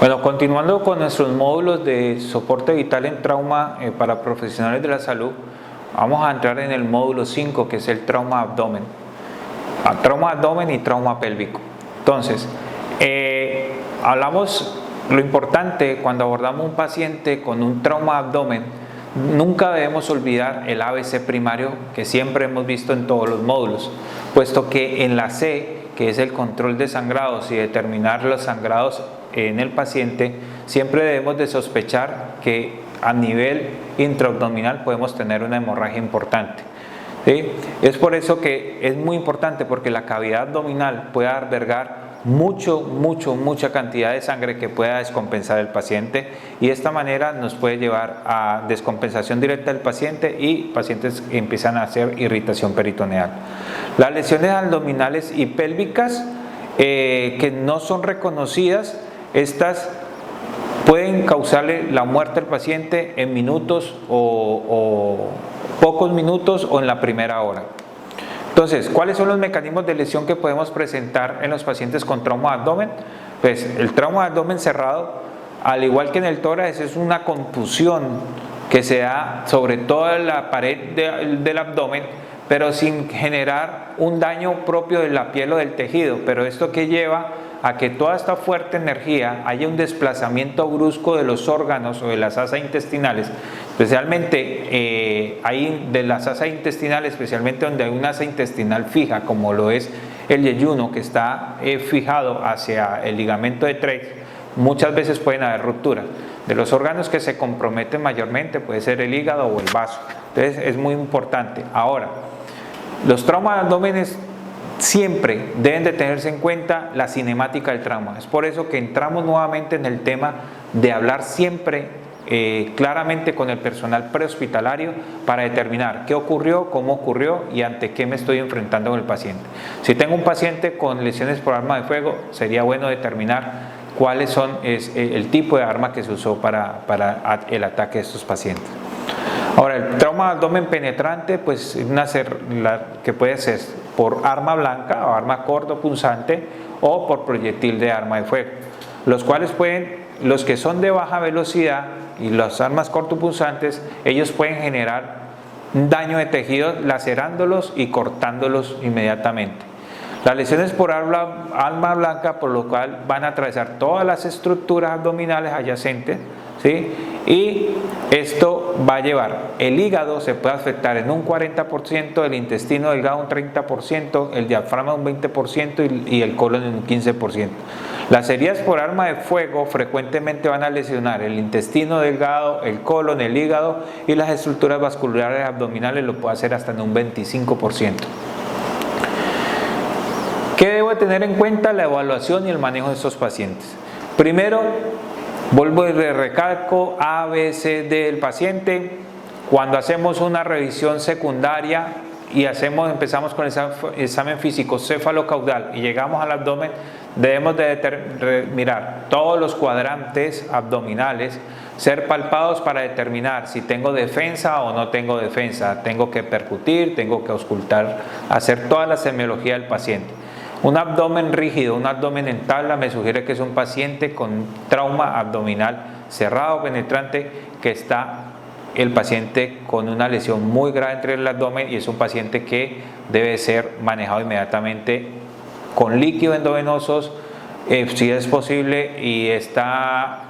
Bueno, continuando con nuestros módulos de soporte vital en trauma para profesionales de la salud, vamos a entrar en el módulo 5, que es el trauma abdomen. Trauma abdomen y trauma pélvico. Entonces, hablamos lo importante cuando abordamos un paciente con un trauma abdomen. Nunca debemos olvidar el ABC primario que siempre hemos visto en todos los módulos, puesto que en la C, que es el control de sangrados y determinar los sangrados en el paciente, siempre debemos de sospechar que a nivel intraabdominal podemos tener una hemorragia importante. ¿Sí? Es por eso que es muy importante, porque la cavidad abdominal puede albergar mucha cantidad de sangre que pueda descompensar el paciente, y de esta manera nos puede llevar a descompensación directa del paciente y pacientes que empiezan a hacer irritación peritoneal. Las lesiones abdominales y pélvicas que no son reconocidas, estas pueden causarle la muerte al paciente en minutos o pocos minutos o en la primera hora. Entonces, ¿cuáles son los mecanismos de lesión que podemos presentar en los pacientes con trauma de abdomen? Pues el trauma de abdomen cerrado, al igual que en el tórax, es una contusión que se da sobre toda la pared del abdomen, pero sin generar un daño propio de la piel o del tejido. Pero esto que lleva a que toda esta fuerte energía haya un desplazamiento brusco de los órganos o de las asas intestinales, especialmente ahí de las asas intestinales, especialmente donde hay una asa intestinal fija, como lo es el yeyuno, que está fijado hacia el ligamento de Treitz. Muchas veces pueden haber rupturas. De los órganos que se comprometen mayormente puede ser el hígado o el vaso. Entonces es muy importante. Ahora, los traumas de abdómenes siempre deben de tenerse en cuenta la cinemática del trauma. Es por eso que entramos nuevamente en el tema de hablar siempre claramente con el personal prehospitalario para determinar qué ocurrió, cómo ocurrió y ante qué me estoy enfrentando con el paciente. Si tengo un paciente con lesiones por arma de fuego, sería bueno determinar cuáles son el tipo de arma que se usó para el ataque de estos pacientes. Ahora, el trauma de abdomen penetrante, pues que puede ser por arma blanca o arma cortopunzante o por proyectil de arma de fuego, los cuales los que son de baja velocidad y las armas cortopunzantes, ellos pueden generar un daño de tejidos lacerándolos y cortándolos inmediatamente. Las lesiones por arma blanca, por lo cual van a atravesar todas las estructuras abdominales adyacentes, ¿sí? Y esto va a llevar, el hígado se puede afectar en un 40%, el intestino delgado un 30%, el diafragma un 20% y el colon en un 15%. Las heridas por arma de fuego frecuentemente van a lesionar el intestino delgado, el colon, el hígado, y las estructuras vasculares abdominales lo puede hacer hasta en un 25%. ¿Qué debo de tener en cuenta? La evaluación y el manejo de estos pacientes. Primero, vuelvo y recalco A, B, C del paciente. Cuando hacemos una revisión secundaria y empezamos con el examen físico cefalocaudal y llegamos al abdomen, debemos de mirar todos los cuadrantes abdominales, ser palpados para determinar si tengo defensa o no tengo defensa. Tengo que percutir, tengo que auscultar, hacer toda la semiología del paciente. Un abdomen rígido, un abdomen en tabla me sugiere que es un paciente con trauma abdominal cerrado penetrante, que está el paciente con una lesión muy grave entre el abdomen, y es un paciente que debe ser manejado inmediatamente con líquidos endovenosos, si es posible, y está,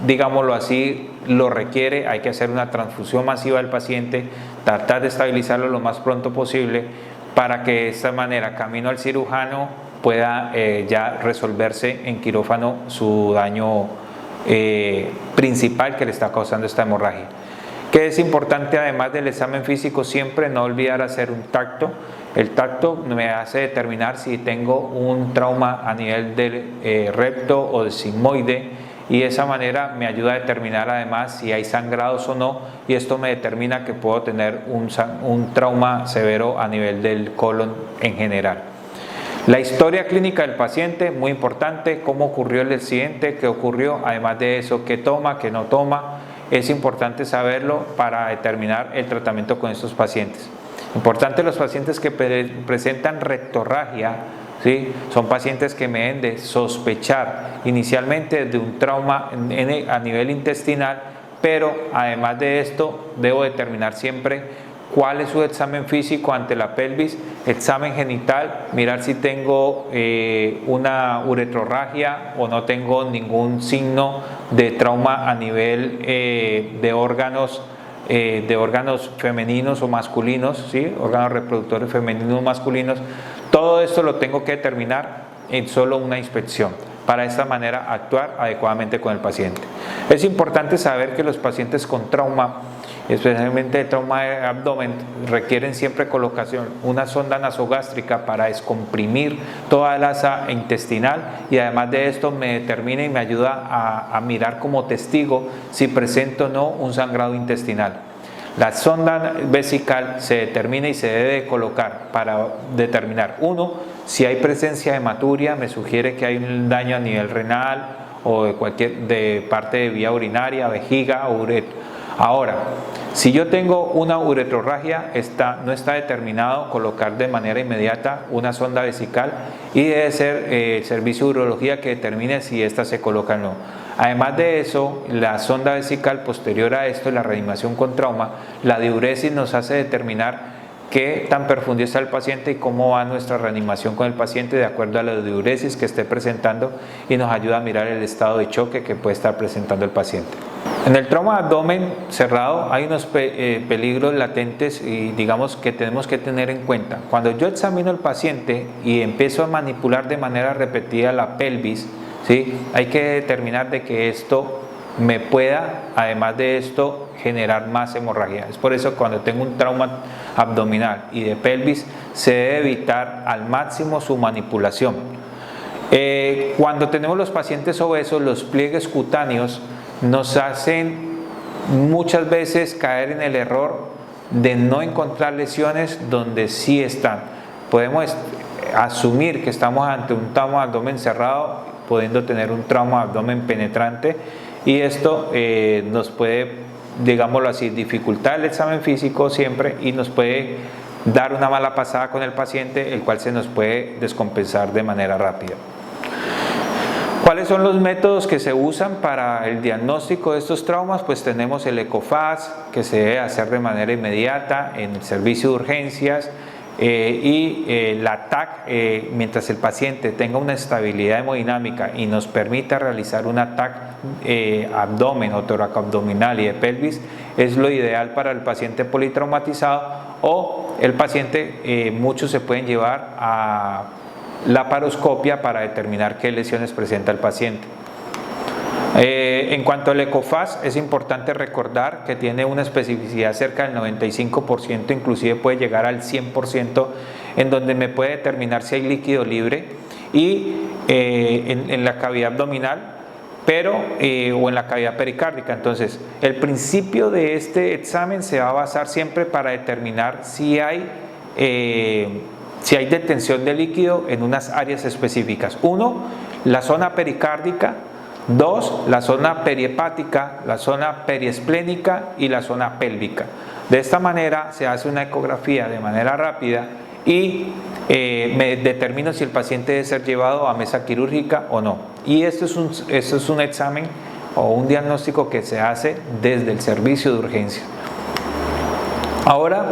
digámoslo así, lo requiere. Hay que hacer una transfusión masiva del paciente, tratar de estabilizarlo lo más pronto posible, para que de esta manera, camino al cirujano, pueda ya resolverse en quirófano su daño principal que le está causando esta hemorragia. Que es importante, además del examen físico, siempre no olvidar hacer un tacto. El tacto me hace determinar si tengo un trauma a nivel del recto o del sigmoide, y de esa manera me ayuda a determinar además si hay sangrados o no, y esto me determina que puedo tener un trauma severo a nivel del colon en general. La historia clínica del paciente, muy importante, cómo ocurrió el accidente, qué ocurrió, además de eso, qué toma, qué no toma. Es importante saberlo para determinar el tratamiento con estos pacientes. Importante, los pacientes que presentan rectorragia ¿sí? Son pacientes que me deben de sospechar inicialmente de un trauma a nivel intestinal, pero además de esto debo determinar siempre cuál es su examen físico ante la pelvis, examen genital, mirar si tengo una uretrorragia o no tengo ningún signo de trauma a nivel de órganos femeninos o masculinos, ¿sí? Órganos reproductores femeninos o masculinos. Todo esto lo tengo que determinar en solo una inspección, para de esta manera actuar adecuadamente con el paciente. Es importante saber que los pacientes con trauma, especialmente el trauma de abdomen, requieren siempre colocación una sonda nasogástrica para descomprimir toda el asa intestinal, y además de esto me determina y me ayuda a mirar como testigo si presento o no un sangrado intestinal. La sonda vesical se determina y se debe colocar para determinar, uno, si hay presencia de hematuria, me sugiere que hay un daño a nivel renal o de parte de vía urinaria, vejiga o uretra. Ahora, si yo tengo una uretrorragia, no está determinado colocar de manera inmediata una sonda vesical, y debe ser el servicio de urología que determine si esta se coloca o no. Además de eso, la sonda vesical posterior a esto, la reanimación con trauma, la diuresis nos hace determinar qué tan profundo está el paciente y cómo va nuestra reanimación con el paciente de acuerdo a la diuresis que esté presentando, y nos ayuda a mirar el estado de choque que puede estar presentando el paciente. En el trauma de abdomen cerrado hay unos peligros latentes y digamos que tenemos que tener en cuenta. Cuando yo examino al paciente y empiezo a manipular de manera repetida la pelvis, ¿sí? Hay que determinar de que esto me pueda, además de esto, generar más hemorragia. Es por eso que cuando tengo un trauma abdominal y de pelvis se debe evitar al máximo su manipulación. Cuando tenemos los pacientes obesos, los pliegues cutáneos nos hacen muchas veces caer en el error de no encontrar lesiones donde sí están. Podemos asumir que estamos ante un trauma de abdomen cerrado, pudiendo tener un trauma de abdomen penetrante, y esto nos puede, digámoslo así, dificultar el examen físico siempre, y nos puede dar una mala pasada con el paciente, el cual se nos puede descompensar de manera rápida. ¿Cuáles son los métodos que se usan para el diagnóstico de estos traumas? Pues tenemos el ECOFAS, que se debe hacer de manera inmediata en el servicio de urgencias, y la TAC, mientras el paciente tenga una estabilidad hemodinámica y nos permita realizar una TAC abdomen o toracoabdominal y de pelvis, es lo ideal para el paciente politraumatizado, o el paciente, muchos se pueden llevar a laparoscopia para determinar qué lesiones presenta el paciente. En cuanto al ECOFAS, es importante recordar que tiene una especificidad cerca del 95%, inclusive puede llegar al 100%, en donde me puede determinar si hay líquido libre y en la cavidad abdominal, o en la cavidad pericárdica. Entonces, el principio de este examen se va a basar siempre para determinar si hay detención de líquido en unas áreas específicas. Uno, la zona pericárdica. Dos, la zona perihepática, la zona periesplénica y la zona pélvica. De esta manera se hace una ecografía de manera rápida y me determino si el paciente debe ser llevado a mesa quirúrgica o no. Y esto es un examen o un diagnóstico que se hace desde el servicio de urgencia. Ahora,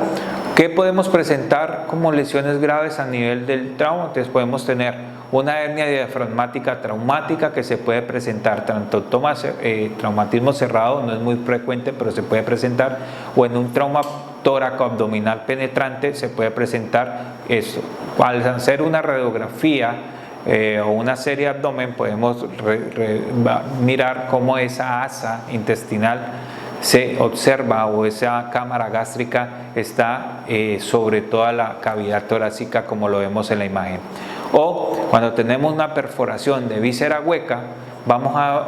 ¿qué podemos presentar como lesiones graves a nivel del trauma? Entonces podemos tener una hernia diafragmática traumática que se puede presentar tanto traumatismo cerrado, no es muy frecuente, pero se puede presentar, o en un trauma tóraco-abdominal penetrante se puede presentar eso. Al hacer una radiografía o una serie de abdomen, podemos mirar cómo esa asa intestinal se observa, o esa cámara gástrica está sobre toda la cavidad torácica, como lo vemos en la imagen. O cuando tenemos una perforación de víscera hueca, vamos a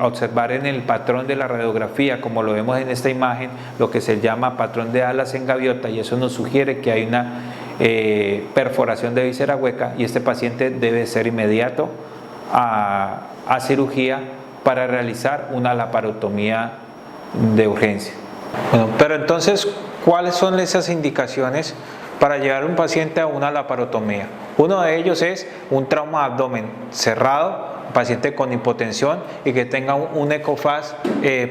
observar en el patrón de la radiografía, como lo vemos en esta imagen, lo que se llama patrón de alas en gaviota, y eso nos sugiere que hay una perforación de víscera hueca, y este paciente debe ser inmediato a cirugía para realizar una laparotomía de urgencia. Bueno, pero entonces, ¿cuáles son esas indicaciones para llevar a un paciente a una laparotomía? Uno de ellos es un trauma de abdomen cerrado, paciente con hipotensión y que tenga un ECOFAST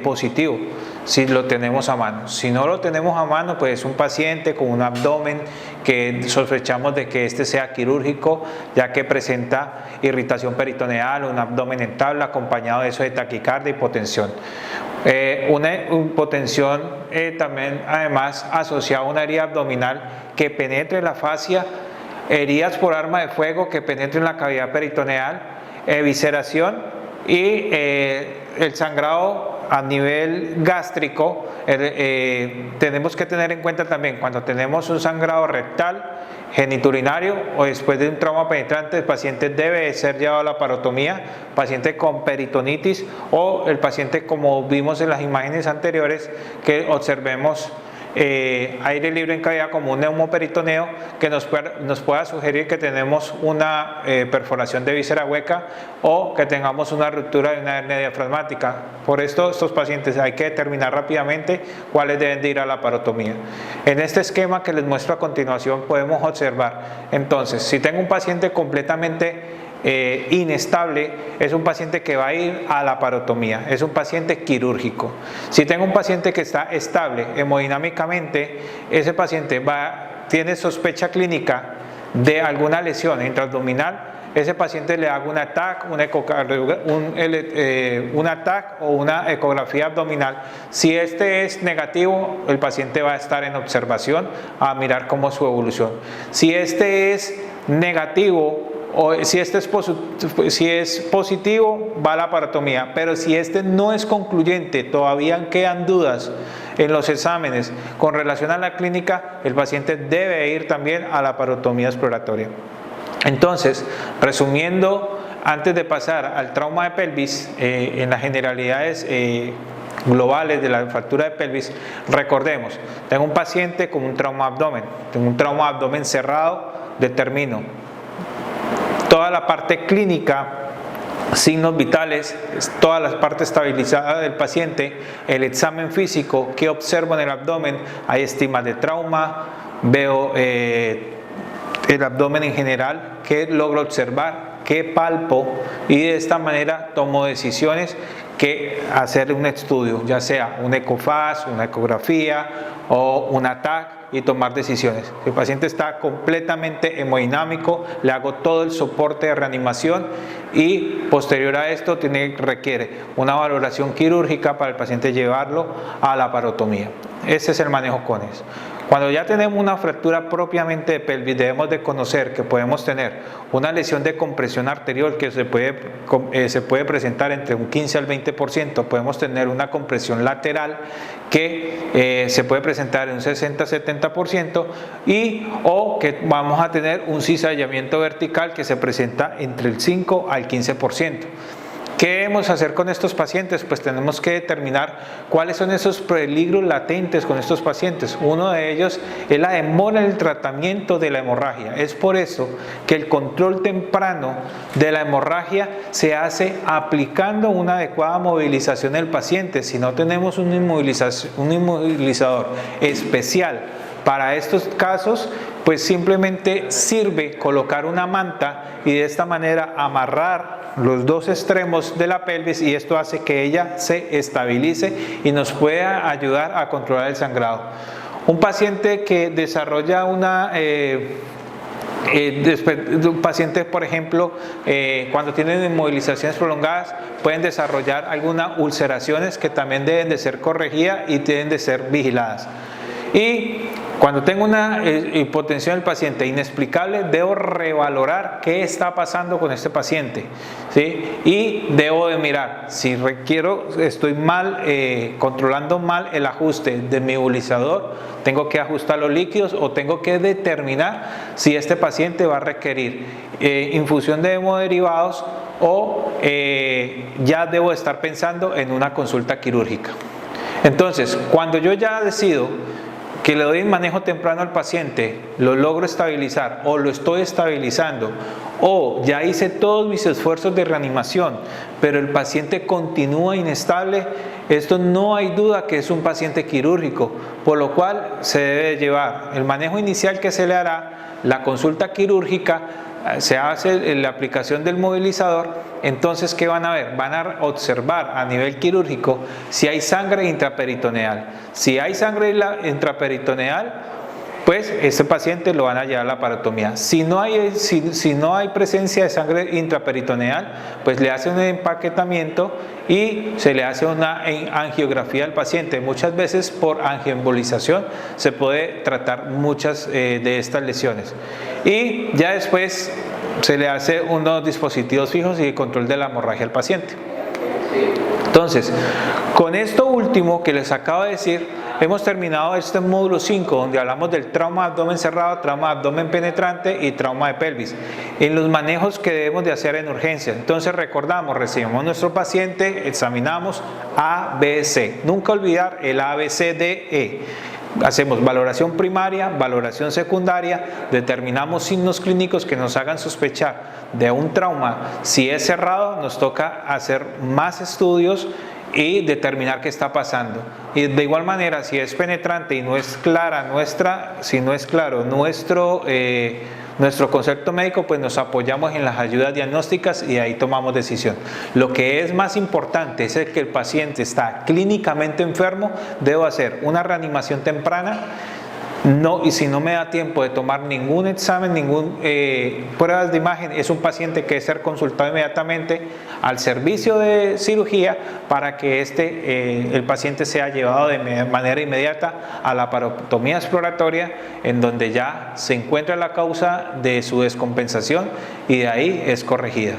positivo, si lo tenemos a mano. Si no lo tenemos a mano, pues un paciente con un abdomen que sospechamos de que este sea quirúrgico, ya que presenta irritación peritoneal, un abdomen en tabla, acompañado de eso de taquicardia y hipotensión. Una hipotensión también además asociada a una herida abdominal que penetre la fascia, heridas por arma de fuego que penetren la cavidad peritoneal, evisceración y el sangrado a nivel gástrico. Tenemos que tener en cuenta también cuando tenemos un sangrado rectal, geniturinario o después de un trauma penetrante, el paciente debe ser llevado a la laparotomía, paciente con peritonitis o el paciente, como vimos en las imágenes anteriores, que observemos aire libre en cavidad como un neumoperitoneo que nos pueda sugerir que tenemos una perforación de víscera hueca o que tengamos una ruptura de una hernia diafragmática. Por esto, estos pacientes hay que determinar rápidamente cuáles deben de ir a la laparotomía. En este esquema que les muestro a continuación podemos observar, entonces, si tengo un paciente completamente inestable, es un paciente que va a ir a la laparotomía, es un paciente quirúrgico. Si tengo un paciente que está estable hemodinámicamente, ese paciente tiene sospecha clínica de alguna lesión intraabdominal, ese paciente le hago un ATAC, un ATAC o una ecografía abdominal. Si este es negativo, el paciente va a estar en observación a mirar cómo es su evolución. Si este es negativo, o si este es positivo, va a la laparotomía, pero si este no es concluyente, todavía quedan dudas en los exámenes con relación a la clínica, el paciente debe ir también a la laparotomía exploratoria. Entonces, resumiendo, antes de pasar al trauma de pelvis, en las generalidades globales de la fractura de pelvis, recordemos, tengo un paciente con un trauma de abdomen, tengo un trauma de abdomen cerrado, determino toda la parte clínica, signos vitales, toda la parte estabilizada del paciente, el examen físico, qué observo en el abdomen, hay estigmas de trauma, veo el abdomen en general, qué logro observar, qué palpo, y de esta manera tomo decisiones que hacer un estudio, ya sea un ECOFAST, una ecografía o un ATAC, y tomar decisiones. Si el paciente está completamente hemodinámico, le hago todo el soporte de reanimación y posterior a esto requiere una valoración quirúrgica para el paciente llevarlo a la laparotomía. Ese es el manejo con eso. Cuando ya tenemos una fractura propiamente de pelvis, debemos de conocer que podemos tener una lesión de compresión arterial que se puede presentar entre un 15 al 20%, podemos tener una compresión lateral que se puede presentar en un 60-70% o que vamos a tener un cizallamiento vertical que se presenta entre el 5 al 15%. ¿Qué debemos hacer con estos pacientes? Pues tenemos que determinar cuáles son esos peligros latentes con estos pacientes. Uno de ellos es la demora en el tratamiento de la hemorragia. Es por eso que el control temprano de la hemorragia se hace aplicando una adecuada movilización del paciente. Si no tenemos un inmovilizador especial para estos casos, pues simplemente sirve colocar una manta y de esta manera amarrar los dos extremos de la pelvis, y esto hace que ella se estabilice y nos pueda ayudar a controlar el sangrado. Un paciente que desarrolla pacientes, por ejemplo, cuando tienen inmovilizaciones prolongadas, pueden desarrollar algunas ulceraciones que también deben de ser corregidas y deben de ser vigiladas. Y cuando tengo una hipotensión del paciente inexplicable, debo revalorar qué está pasando con este paciente, ¿sí? Y debo de mirar si estoy mal, controlando mal el ajuste de mi nebulizador, tengo que ajustar los líquidos o tengo que determinar si este paciente va a requerir infusión de hemoderivados o ya debo estar pensando en una consulta quirúrgica. Entonces, cuando yo ya decido que le doy el manejo temprano al paciente, lo logro estabilizar o lo estoy estabilizando, o ya hice todos mis esfuerzos de reanimación, pero el paciente continúa inestable, esto no hay duda que es un paciente quirúrgico, por lo cual se debe llevar el manejo inicial que se le hará, la consulta quirúrgica, se hace la aplicación del movilizador, entonces ¿qué van a ver? Van a observar a nivel quirúrgico si hay sangre intraperitoneal. Si hay sangre intraperitoneal, pues este paciente lo van a llevar a la laparotomía. Si no hay presencia de sangre intraperitoneal, pues le hace un empaquetamiento y se le hace una angiografía al paciente. Muchas veces por angioembolización se puede tratar muchas de estas lesiones. Y ya después se le hace unos dispositivos fijos y el control de la hemorragia al paciente. Entonces, con esto último que les acabo de decir, hemos terminado este módulo 5, donde hablamos del trauma de abdomen cerrado, trauma de abdomen penetrante y trauma de pelvis, en los manejos que debemos de hacer en urgencia. Entonces recordamos, recibimos nuestro paciente, examinamos A, B, C. Nunca olvidar el A, B, C, D, E. Hacemos valoración primaria, valoración secundaria, determinamos signos clínicos que nos hagan sospechar de un trauma. Si es cerrado, nos toca hacer más estudios y determinar qué está pasando. Y de igual manera, si es penetrante y no es clara nuestro concepto médico, pues nos apoyamos en las ayudas diagnósticas y ahí tomamos decisión. Lo que es más importante es que el paciente está clínicamente enfermo, debo hacer una reanimación temprana. No, y si no me da tiempo de tomar ningún examen, pruebas de imagen, es un paciente que debe ser consultado inmediatamente al servicio de cirugía para que el paciente sea llevado de manera inmediata a la laparotomía exploratoria, en donde ya se encuentra la causa de su descompensación y de ahí es corregida.